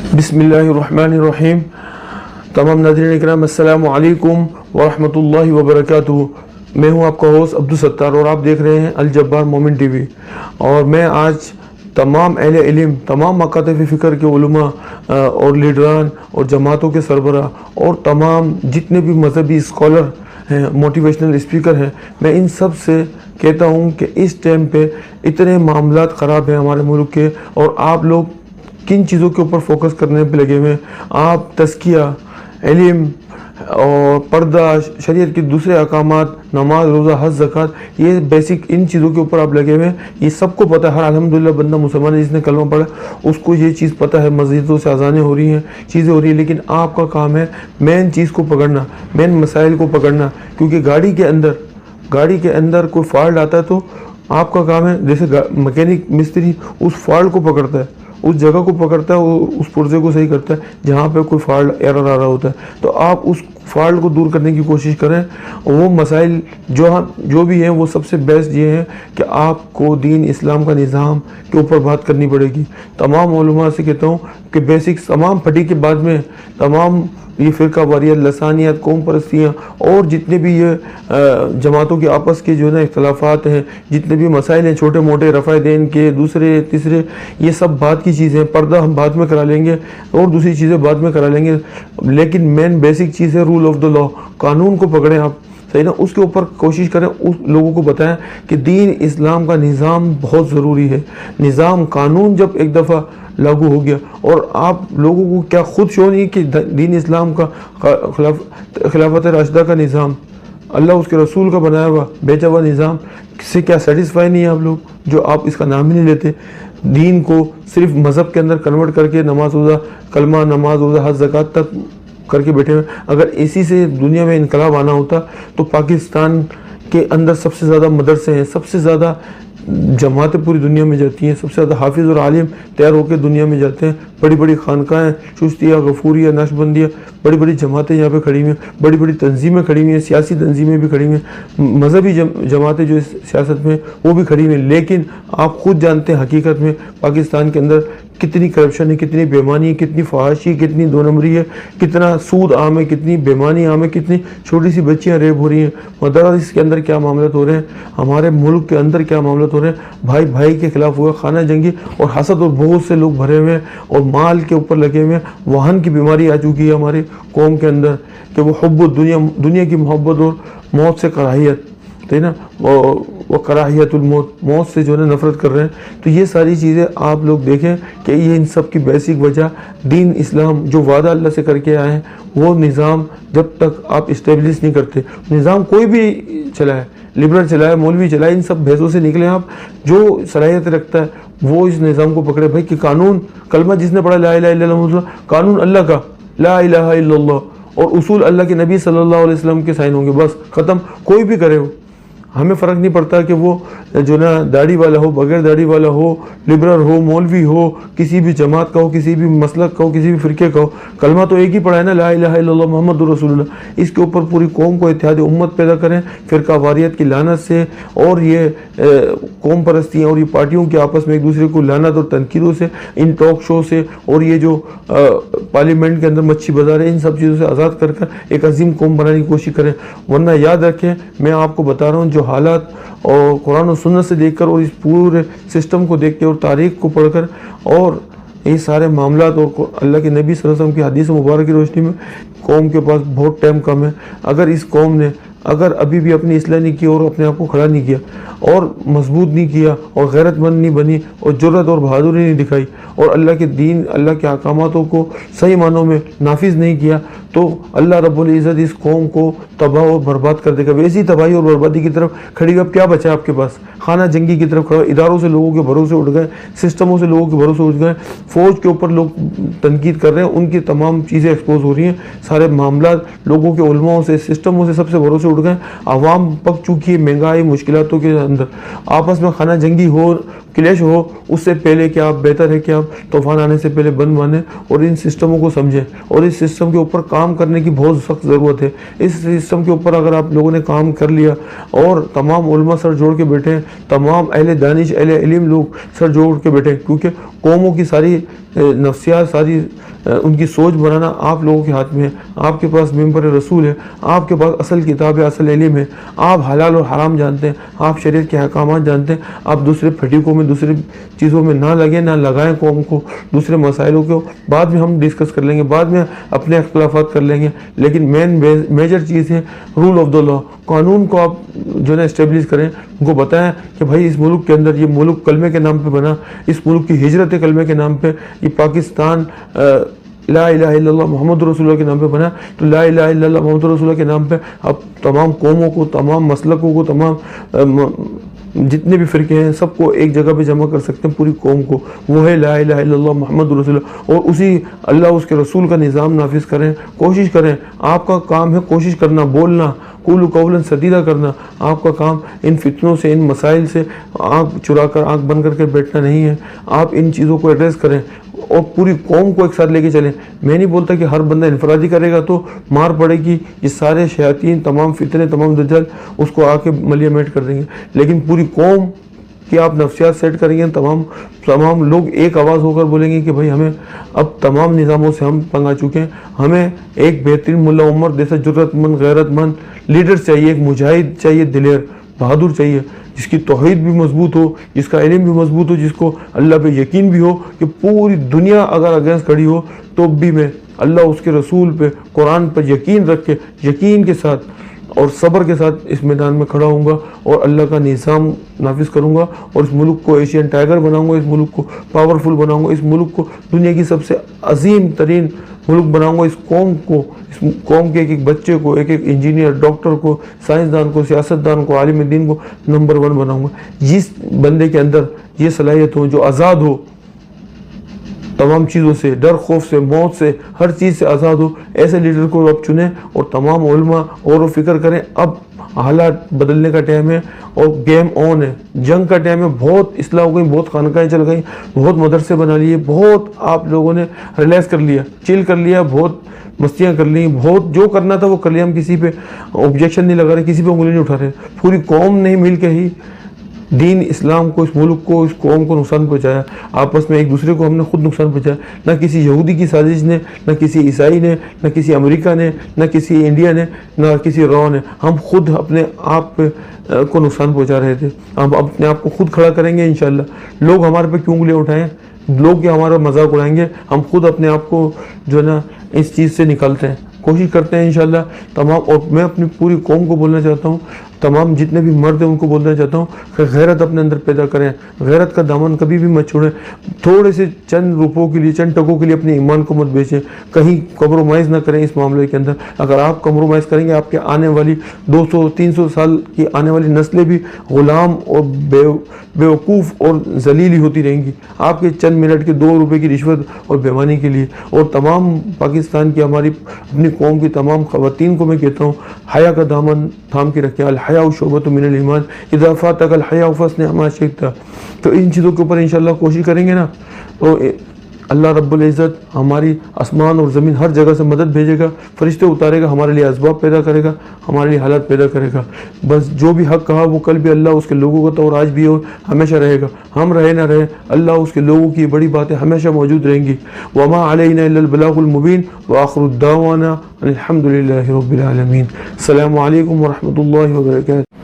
बिस्मिल्लाहिर्रहमानिर्रहीम। तमाम नाज़रीन इकराम अस्सलामु अलैकुम वरहमतुल्लाहि वबरकातुहू। मैं हूं आपका होस्ट अब्दुल सत्तार और आप देख रहे हैं अल जब्बार मोमिन टीवी। और मैं आज तमाम अहले इल्म, तमाम मकातब फ़िक्र के उलमा और लीडरान और जमातों के सरबरा और तमाम जितने भी मजहबी स्कॉलर हैं, मोटिवेशनल स्पीकर हैं, मैं इन सब से कहता हूं कि इस टाइम पे इतने मामलात ख़राब हैं हमारे मुल्क के, और आप लोग किन चीज़ों के ऊपर फोकस करने पे लगे हुए हैं। आप तज़किया, इल्म और पर्दा, शरीयत के दूसरे अहकामात, नमाज, रोज़ा, हज, ज़कात, ये बेसिक इन चीज़ों के ऊपर आप लगे हुए हैं। ये सबको पता है, हर अल्हम्दुलिल्लाह बंदा मुसलमान है जिसने कलमा पढ़ा उसको ये चीज़ पता है। मस्जिदों से अज़ानें हो रही हैं, चीज़ें हो रही हैं, लेकिन आपका काम है मेन चीज़ को पकड़ना, मेन मसाइल को पकड़ना। क्योंकि गाड़ी के अंदर कोई फॉल्ट आता है तो आपका काम है, जैसे मैकेनिक मिस्त्री उस फॉल्ट को पकड़ता है, उस जगह को पकड़ता है, वो उस पुर्जे को सही करता है जहाँ पे कोई फॉल्ट, एरर आ रहा होता है। तो आप उस फॉल्ट को दूर करने की कोशिश करें। वो मसाइल जो भी हैं वो सबसे बेस्ट ये हैं कि आपको दीन इस्लाम का निज़ाम के ऊपर बात करनी पड़ेगी। तमाम उलमा से कहता हूँ कि बेसिक तमाम फटी के बाद में तमाम ये फ़िरका वारियत, लसानियत, कौम परस्तियाँ और जितने भी ये जमातों के आपस के जो है ना इख्तलाफात हैं, जितने भी मसाइल हैं छोटे मोटे, रफ़ा दीन के दूसरे तीसरे, ये सब बात की चीज़ें। पर्दा हम बाद में करा लेंगे और दूसरी चीज़ें बाद में करा लेंगे, लेकिन मेन बेसिक चीज़ है रूल ऑफ द लॉ। कानून को पकड़ें आप, सही ना, उसके ऊपर कोशिश करें। उस लोगों को बताएं कि दीन इस्लाम का निज़ाम बहुत ज़रूरी है। निज़ाम, कानून जब एक दफ़ा लागू हो गया, और आप लोगों को क्या खुद शो नहीं कि दीन इस्लाम का खिलाफत राशिदा का निज़ाम, अल्लाह उसके रसूल का बनाया हुआ भेजा हुआ निज़ाम से क्या सेटिस्फाई नहीं है आप लोग, जो आप इसका नाम ही नहीं लेते। दीन को सिर्फ मज़हब के अंदर कन्वर्ट करके नमाज रोज़ा, कलमा, नमाज रोज़ा, हज, ज़कात तक करके बैठे हुए। अगर इसी से दुनिया में इनकलाब आना होता तो पाकिस्तान के अंदर सबसे ज़्यादा मदरसे हैं, सबसे ज़्यादा जमातें पूरी दुनिया में जाती हैं, सबसे ज़्यादा हाफिज़ और आलिम तैयार होकर दुनिया में जाते हैं। बड़ी बड़ी खानकाएँ, चिश्तिया, गफूरिया, नक्शबंदिया, बड़ी बड़ी जमातें यहाँ पे खड़ी हुई हैं, बड़ी बड़ी तंजीमें खड़ी हुई हैं, सियासी तंजीमें भी खड़ी हुई हैं, मजहबी जमातें जो सियासत में वो भी खड़ी हुई हैं। लेकिन आप खुद जानते हैं हकीकत में पाकिस्तान के अंदर कितनी करप्शन है, कितनी बेईमानी है, कितनी फहाशी, कितनी दो नंबरी है, कितना सूद आम है, कितनी बेईमानी आम है, कितनी छोटी सी बच्चियां रेप हो रही हैं। मदरस के अंदर क्या मामला हो रहे हैं, हमारे मुल्क के अंदर क्या मामला हो रहे हैं। भाई भाई के खिलाफ हुआ खाना जंगी, और हसद और बहुत से लोग भरे हुए हैं और माल के ऊपर लगे हुए हैं। वाहन की बीमारी आ चुकी है हमारी कौम के अंदर कि वो हुब्बुद दुनिया की मोहब्बत और मौत से कराहियत, है ना, वो कराहियतुल मौत, मौत से जो है नफ़रत कर रहे हैं। तो ये सारी चीज़ें आप लोग देखें कि ये इन सब की बेसिक वजह दीन इस्लाम जो वादा अल्लाह से करके आए हैं, वो निज़ाम जब तक आप इस्टेब्लिश नहीं करते, निज़ाम कोई भी चलाए, लिबरल चलाए, मौलवी चलाए, इन सब भैंसों से निकले आप। जो सलाहियत रखता है वो इस निज़ाम को पकड़े। भाई कि कानून, कलमा जिसने पढ़ा ला इलाहा इल्लल्लाह, कानून अल्लाह का ला इलाहा इल्लल्लाह, और उसूल अल्लाह के नबी सल्लल्लाहु अलैहि वसल्लम के साइन होंगे, बस ख़त्म। कोई भी करे हो, हमें फ़र्क नहीं पड़ता कि वो जो ना दाढ़ी वाला हो, बगैर दाढ़ी वाला हो, लिबरल हो, मौलवी हो, किसी भी जमात का हो, किसी भी मसलक का हो, किसी भी फ़िरके का हो, कलमा तो एक ही पढ़ा है ना, ला इलाहा इल्लल्लाह मुहम्मदुर रसूलुल्लाह। इसके ऊपर पूरी कौम को इत्तेहाद उम्मत पैदा करें, फ़िरका वारियत की लानत से और ये कौम परस्तियाँ और ये पार्टियों के आपस में एक दूसरे को लानत और तनकीदों से, इन टॉक शो से और ये जो पार्लियामेंट के अंदर मच्छी बाजार है, इन सब चीज़ों से आज़ाद कर कर एक अजीम कौम बनाने की कोशिश करें। वरना याद रखें, मैं आपको बता रहा हूँ, जो हालात और कुरान और सुन्नत से देखकर और इस पूरे सिस्टम को देख के और तारीख़ को पढ़कर और ये सारे मामलात और अल्लाह के नबी सल्लल्लाहु अलैहि वसल्लम की हदीस मुबारक की रोशनी में कौम के पास बहुत टाइम कम है। अगर इस कौम ने अगर अभी भी अपनी इस्लाह नहीं की और अपने आप को खड़ा नहीं किया और मजबूत नहीं किया और गैरतमंद नहीं बनी और जुर्रत और बहादुरी नहीं दिखाई और अल्लाह के दीन, अल्लाह के अहकामातों को सही मानों में नाफिज नहीं किया, तो अल्लाह रब्बुल इज़्ज़त इस कौम को तबाह और बर्बाद कर देगा। वैसी तबाही और बर्बादी की तरफ खड़ी, अब क्या बचा आपके पास? खाना जंगी की तरफ खड़ा। इदारों से लोगों के भरोसे उठ गए, सिस्टमों से लोगों के भरोसे उठ गए, फ़ौज के ऊपर लोग तनकीद कर रहे हैं, उनकी तमाम चीज़ें एक्सपोज हो रही हैं, सारे मामला लोगों के उलमाओं से, सिस्टमों से, सबसे भरोसे उठ गए। आवाम पक चुकी है महंगाई मुश्किलातों के अंदर। आपस में खाना जंगी हो, क्लेश हो, उससे पहले कि आप बेहतर है कि आप तूफान आने से पहले बंद माने और इन सिस्टमों को समझें और इस सिस्टम के ऊपर काम करने की बहुत सख्त ज़रूरत है। इस सिस्टम के ऊपर अगर आप लोगों ने काम कर लिया और तमाम उलमा सर जोड़ के बैठे, तमाम अहले दानिश, अहले इल्म लोग सर जोड़ के बैठे, क्योंकि कौमों की सारी नफ्सियात, सारी उनकी सोच बनाना आप लोगों के हाथ में है। आपके पास मिंबर रसूल है, आपके पास असल किताब है, असल इल्म है, आप हलाल और हराम जानते हैं, आप शरीयत के अहकामात जानते हैं। आप दूसरे फटीकों में, दूसरी चीज़ों में ना लगे, ना लगाएं कौम को। दूसरे मसाइलों को बाद में हम डिस्कस कर लेंगे, बाद में अपने अख्तिलाफ़ात कर लेंगे, लेकिन मेजर चीज़ है रूल ऑफ द लॉ। कानून को आप जो है इस्टेब्लिश करें, उनको बताएं कि भाई इस मुल्क के अंदर ये मुल्क कलमे के नाम पे बना, इस मुल्क की हिजरत कलमे के नाम पे, ये पाकिस्तान ला इलाहा इल्लल्लाह मोहम्मद रसूलुल्लाह के नाम पे बना, तो ला इलाहा इल्लल्लाह मोहम्मद रसूलुल्लाह के नाम पे अब तमाम कौमों को, तमाम मसलकों को, तमाम जितने भी फ़िरके हैं सबको एक जगह पे जमा कर सकते हैं, पूरी कौम को। वो है ला इलाहा इल्लल्लाह मोहम्मद रसूलुल्लाह, और उसी अल्लाह उसके रसूल का निज़ाम नाफिज करें, कोशिश करें। आपका काम है कोशिश करना, बोलना, कुल कौलन सदीदा करना। आपका काम इन फितनों से, इन मसाइल से आँख चुरा कर, आँख बंद करके बैठना नहीं है। आप इन चीज़ों को एड्रेस करें और पूरी कौम को एक साथ लेके चलें। मैं नहीं बोलता कि हर बंदा इनफरादी करेगा तो मार पड़ेगी, ये सारे शयातीन, तमाम फितने, तमाम दज्जाल उसको आके मलियामेट कर देंगे, लेकिन पूरी कौम कि आप नफ्सियात सेट करेंगे, तमाम लोग एक आवाज़ होकर बोलेंगे कि भाई हमें अब तमाम निज़ामों से हम तंग आ चुके हैं, हमें एक बेहतरीन मुल्ला उमर जैसा जुर्रतमंद, गैरतमंद लीडर चाहिए, एक मुजाहिद चाहिए, दिलेर बहादुर चाहिए, जिसकी तौहीद भी मजबूत हो, जिसका इल्म भी मजबूत हो, जिसको अल्लाह पे यकीन भी हो कि पूरी दुनिया अगर अगेंस्ट खड़ी हो तो भी मैं अल्लाह उसके रसूल पे, कुरान पर यकीन रख के, यकीन के साथ और सब्र के साथ इस मैदान में खड़ा होऊंगा और अल्लाह का निज़ाम नाफिज करूंगा और इस मुल्क को एशियन टाइगर बनाऊंगा, इस मुल्क को पावरफुल बनाऊंगा, इस मुल्क को दुनिया की सबसे अजीम तरीन मुल्क बनाऊंगा। इस कौम को, इस कौम के एक एक बच्चे को, एक एक इंजीनियर, डॉक्टर को, साइंसदान को, सियासतदान को, आलिम दीन को नंबर 1 बनाऊंगा। जिस बंदे के अंदर ये सलाहियत हो, जो आज़ाद हो तमाम चीज़ों से, डर खौफ से, मौत से, हर चीज़ से आज़ाद हो, ऐसे लीडर को अब चुनें और तमाम उलमा और फिक्र करें। अब हालात बदलने का टाइम है और गेम ऑन है, जंग का टाइम है। बहुत इस्लाह हो गई, बहुत खानकाएँ चल गई, बहुत मदरसे बना लिए, बहुत आप लोगों ने रिलैक्स कर लिया, चिल कर लिया, बहुत मस्तियाँ कर ली, बहुत जो करना था वो कर लिया। हम किसी पे ऑब्जेक्शन नहीं लगा रहे, किसी पे उंगली नहीं उठा रहे। पूरी कौम ने मिल के ही दीन इस्लाम को, इस मुल्क को, इस कौम को नुकसान पहुंचाया। आपस में एक दूसरे को हमने खुद नुकसान पहुंचाया। ना किसी यहूदी की साजिश ने, ना किसी ईसाई ने, ना किसी अमेरिका ने, ना किसी इंडिया ने, ना किसी रॉ ने। हम खुद अपने आप को नुकसान पहुंचा रहे थे। हम अपने आप को खुद खड़ा करेंगे इंशाल्लाह। लोग हमारे पे क्यों उंगलियां उठाएं, लोग क्या हमारा मजाक उड़ाएंगे, हम खुद अपने आप को जो है ना इस चीज़ से निकालते हैं, कोशिश करते हैं इंशाल्लाह तमाम। और मैं अपनी पूरी कौम को बोलना चाहता हूँ, तमाम जितने भी मर्द हैं उनको बोलना चाहता हूँ कि गैरत अपने अंदर पैदा करें, गैरत का दामन कभी भी मत छोड़ें। थोड़े से चंद रुपयों के लिए, चंद टकों के लिए अपने ईमान को मत बेचें, कहीं कम्प्रोमाइज़ ना करें इस मामले के अंदर। अगर आप कम्प्रोमाइज़ करेंगे, आपके आने वाली 200-300 साल की आने वाली नस्लें भी गुलाम और बेवकूफ़ और जलीली होती रहेंगी आपके चंद मिनट के 2 रुपये की रिश्वत और बेईमानी के लिए। और तमाम पाकिस्तान की, हमारी अपनी कौम की तमाम ख़वातीन को मैं कहता हूँ, हया का दामन थाम के रखें। अल हया शोबत मिनल ईमान, इज़ा फ़ातक अल हया फ़स्न मा शि'ता। तो इन चीज़ों के ऊपर इंशाल्लाह कोशिश करेंगे ना, तो अल्लाह रब्बुल इज़्ज़त हमारी आसमान और ज़मीन हर जगह से मदद भेजेगा, फरिश्ते उतारेगा, हमारे लिए असबाब पैदा करेगा, हमारे लिए हालात पैदा करेगा। बस जो भी हक़ कहा वो कल भी अल्लाह उसके लोगों का तो और आज भी और हमेशा रहेगा। हम रहे ना रहे, अल्लाह उसके लोगों की बड़ी बातें हमेशा मौजूद रहेंगी। वमा अलैना इल्लल बलागुल मुबीन व आखिरु दावाना अनिल हम्दुलिल्लाहि रब्बिल आलमीन। अस्सलामु अलैकुम व रहमतुल्लाहि व बरकातुहू।